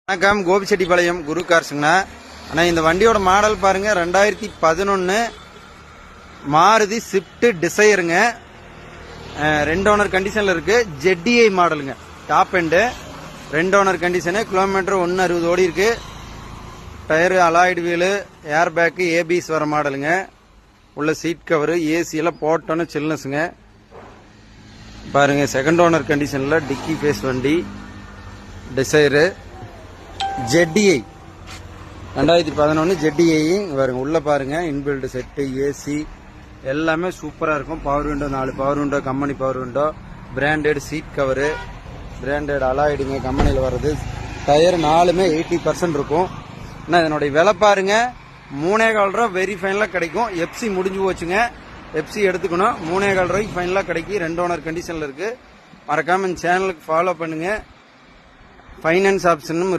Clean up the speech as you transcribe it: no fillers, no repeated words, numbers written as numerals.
வணக்கம், கோபிச்செட்டிப்பாளையம் குரு கார்ஸுங்கண்ணா. ஆனால் இந்த வண்டியோட மாடல் பாருங்க, 2011 மாருதி ஸ்விஃப்ட் டிசைருங்க. 2 ஓனர் கண்டிஷனில் இருக்கு. ஜெட்டிஐ மாடலுங்க, top end 2 owner condition. Kilometre 160 ஓடி இருக்கு. டயரு அலாய்டு வீலு, ஏர் பேக்கு, ஏபிஎஸ் வர மாடலுங்க. உள்ள சீட் கவரு, ஏசி எல்லாம் போட்டோன்னு சில்னஸுங்க. பாருங்க, 2 ஓனர் கண்டிஷனில் டிக்கி ஃபேஸ் வண்டி டிசைரு ஜெட்டிஐ 2011 ஜெட்டிஐ பாருங்க. உள்ள பாருங்க, இன்பில்டு செட்டு, ஏசி எல்லாமே சூப்பரா இருக்கும். Power window 4 power window, company power window, branded seat cover, branded அலாய்டுங்க கம்பெனியில் வர்றது. டயர் 4மே 80% இருக்கும். ஆனால் இதனுடைய விலை பாருங்க, 3,4 ரூபா வெரி ஃபைனலாக கிடைக்கும். எஃப்சி முடிஞ்சு போச்சுங்க, எஃப்சி எடுத்துக்கணும். 3,4 ரூபாய்க்கு ஃபைனலாக கிடைக்கும். 2 ஓனர் கண்டிஷனில் இருக்கு. மறக்காம இந்த சேனலுக்கு ஃபாலோ பண்ணுங்க. ஃபைனான்ஸ் ஆப்ஷனும்